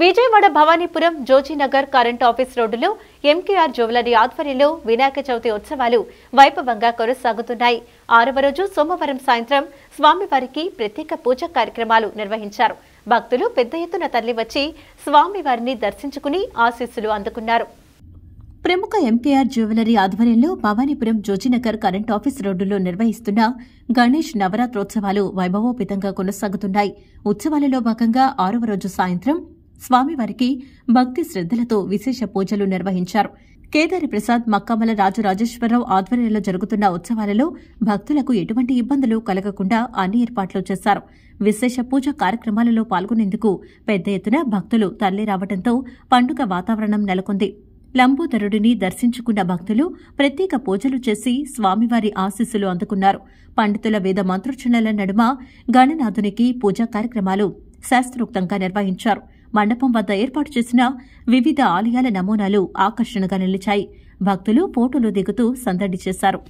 Vijayawada Bhavanipuram Jojinagar current office రోడ్డులో MKR jewellery ఆధ్వర్యంలో వినాయక చవితి ఉత్సవాలు వైభవంగా కొనసాగుతున్నాయి. 6వ రోజు సోమవారం సాయంత్రం స్వామివారికి ప్రత్యేక పూజ కార్యక్రమాలు నిర్వహించారు. భక్తులు పెద్ద ఎత్తున తరలివచ్చి స్వామివారిని దర్శించుకుని ఆశీస్సులు అందుకున్నారు. ప్రముఖ ఎంకేఆర్ జ్యువెలరీ ఆధ్వర్యంలో భవానీపురం జోజీనగర్ కరెంట్ ఆఫీస్ రోడ్డులో నిర్వహిస్తున్న గణేష్ నవరాత్రోత్సవాలు వైభవోపేతంగా కొనసాగుతున్నాయి. ఉత్సవాలలో భాగంగా 6వ రోజు సాయంత్రం స్వామివారికి భక్తి శ్రద్దలతో విశేష పూజలు నిర్వహించారు. కేదారి ప్రసాద్ మక్కామల రాజరాజేశ్వరరావు ఆధ్వర్యంలో జరుగుతున్న ఉత్సవాలలో భక్తులకు ఎటువంటి ఇబ్బందులు కలగకుండా అన్ని ఏర్పాట్లు చేశారు. విశేష పూజ కార్యక్రమాలలో పాల్గొనేందుకు పెద్ద ఎత్తున భక్తులు తరలిరావడంతో పండుగ వాతావరణం నెలకొంది. లంబోదరుడిని దర్శించుకున్న భక్తులు ప్రత్యేక పూజలు చేసి స్వామివారి ఆశీస్సులు అందుకున్నారు. పండితుల వేద మంత్రోచ్చరణల నడుమ గణనాథునికి పూజా కార్యక్రమాలు శాస్త్రోక్తంగా నిర్వహించారు. మండపం వద్ద ఏర్పాటు చేసిన వివిధ ఆలయాల నమూనాలు ఆకర్షణగా నిలిచాయి. భక్తులు ఫోటోలు దిగుతూ సందడి చేశారు.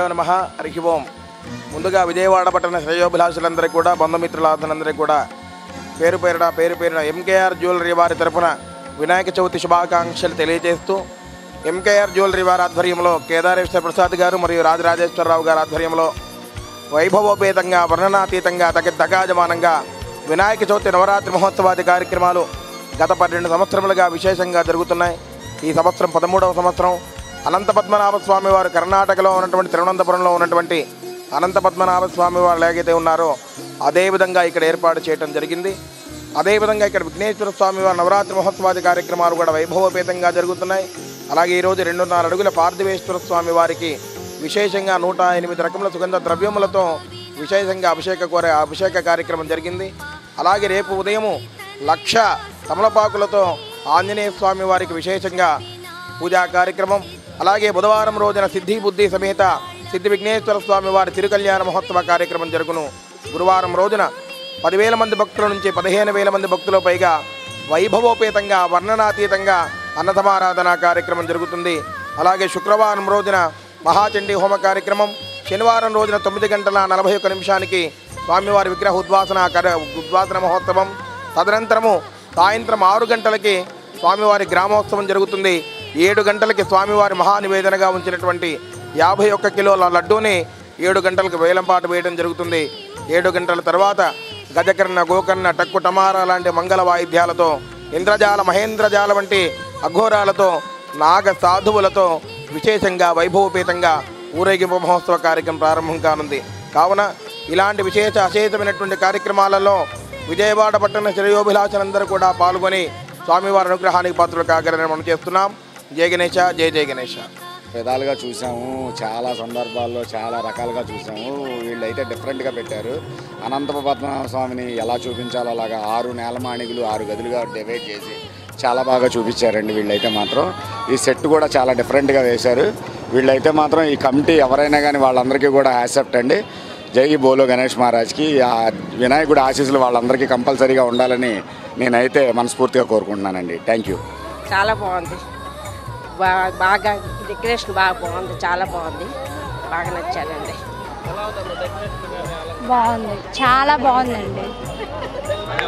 శ్రీగురుభ్యో నమః. హరి ఓం. ముందుగా విజయవాడ పట్టణ శ్రేయోభిలాషులందరికీ కూడా, బంధుమిత్రులందరికీ కూడా పేరు పేరున ఎంకేఆర్ జ్యువెలరీ వారి తరఫున వినాయక చవితి శుభాకాంక్షలు తెలియజేస్తూ, ఎంకేఆర్ జ్యువెలరీ వారి ఆధ్వర్యంలో కేదారేశ్వర ప్రసాద్ గారు మరియు రాజరాజేశ్వరరావు గారి ఆధ్వర్యంలో వైభవోపేతంగా, వర్ణనాతీతంగా, తగాజమానంగా వినాయక చవితి నవరాత్రి మహోత్సవాది కార్యక్రమాలు గత 12 సంవత్సరములుగా విశేషంగా జరుగుతున్నాయి. ఈ సంవత్సరం 13వ సంవత్సరం. అనంత పద్మనాభ స్వామి వారు కర్ణాటకలో ఉన్నటువంటి తిరువనంతపురంలో ఉన్నటువంటి అనంత పద్మనాభ స్వామి వారు ఎలాగైతే ఉన్నారో అదేవిధంగా ఇక్కడ ఏర్పాటు చేయడం జరిగింది. అదేవిధంగా ఇక్కడ విఘ్నేశ్వర స్వామి వారి నవరాత్రి మహోత్సవాది కార్యక్రమాలు కూడా వైభవోపేతంగా జరుగుతున్నాయి. అలాగే ఈరోజు 2.5 అడుగుల పార్థివేశ్వర స్వామి వారికి విశేషంగా 108 రకముల సుగంధ ద్రవ్యములతో విశేషంగా అభిషేక కార్యక్రమం జరిగింది. అలాగే రేపు ఉదయం 1,00,000 తమలపాకులతో ఆంజనేయ స్వామి వారికి విశేషంగా పూజా కార్యక్రమం. అలాగే బుధవారం రోజున సిద్ధి బుద్ధి సమేత సిద్ధి విఘ్నేశ్వర స్వామి వారి తిరుకల్యాణ మహోత్సవ కార్యక్రమం జరుగును. గురువారం రోజున 10,000 మంది భక్తుల నుంచి 15,000 మంది భక్తుల పైగా వైభవోపేతంగా, వర్ణనాతీతంగా అన్నసమారాధన కార్యక్రమం జరుగుతుంది. అలాగే శుక్రవారం రోజున మహాచండీ హోమ కార్యక్రమం. శనివారం రోజున 9:41 స్వామివారి విగ్రహ ఉద్వాసన మహోత్సవం. తదనంతరము సాయంత్రం 6 గంటలకి స్వామివారి గ్రామోత్సవం జరుగుతుంది. 7 గంటలకి స్వామివారి మహానివేదనగా ఉంచినటువంటి 51 కిలోల లడ్డూని 7 గంటలకు వేలంపాటు వేయడం జరుగుతుంది. 7 గంటల తర్వాత గజకర్ణ, గోకర్ణ, టక్కు, టమారా లాంటి మంగళ వాయిద్యాలతో, ఇంద్రజాల, మహేంద్రజాల వంటి అఘోరాలతో, నాగ సాధువులతో విశేషంగా వైభవోపేతంగా ఊరేగింపు మహోత్సవ కార్యక్రమం ప్రారంభం కానుంది. కావున ఇలాంటి అశేషమైనటువంటి కార్యక్రమాలలో విజయవాడ పట్టణ శ్రేయోభిలాషులందరూ కూడా పాల్గొని స్వామివారి అనుగ్రహానికి పాత్రలు కాగలని మనం చేస్తున్నాం. జయ గణేశ, జయ జయ గణేశ. విధాలుగా చూసాము, చాలా సందర్భాల్లో చాలా రకాలుగా చూసాము. వీళ్ళైతే డిఫరెంట్గా పెట్టారు. అనంత పద్మనాభ స్వామిని ఎలా చూపించాలో అలాగా 6 నేలమాణిగులు 6 గదులుగా డివైడ్ చేసి చాలా బాగా చూపించారండి. వీళ్ళైతే మాత్రం ఈ సెట్ కూడా చాలా డిఫరెంట్గా వేశారు. వీళ్ళైతే మాత్రం ఈ కమిటీ ఎవరైనా కానీ వాళ్ళందరికీ కూడా యాక్సెప్ట్ అండి. జై బోలో గణేష్ మహారాజ్కి. ఆ వినాయకుడి ఆశీస్సులు వాళ్ళందరికీ కంపల్సరీగా ఉండాలని నేనైతే మనస్ఫూర్తిగా కోరుకుంటున్నానండి. Thank you. చాలా బాగుంది, బాగా డెకరేషన్ బాగా బాగుంది, చాలా బాగుంది, బాగా నచ్చానండి. బాగుంది, చాలా బాగుందండి.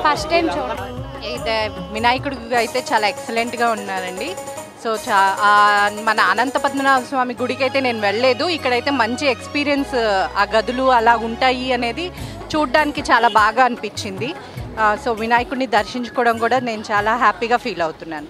ఫస్ట్ టైం చూడండి. అయితే వినాయకుడు అయితే చాలా ఎక్సలెంట్గా ఉన్నారండి. సో మన అనంత పద్మనాభ స్వామి గుడికి అయితే నేను వెళ్ళలేదు. ఇక్కడైతే మంచి ఎక్స్పీరియన్స్, ఆ గదులు అలా ఉంటాయి అనేది చూడడానికి చాలా బాగా అనిపించింది. సో వినాయకుడిని దర్శించుకోవడం కూడా నేను చాలా హ్యాపీగా ఫీల్ అవుతున్నాను.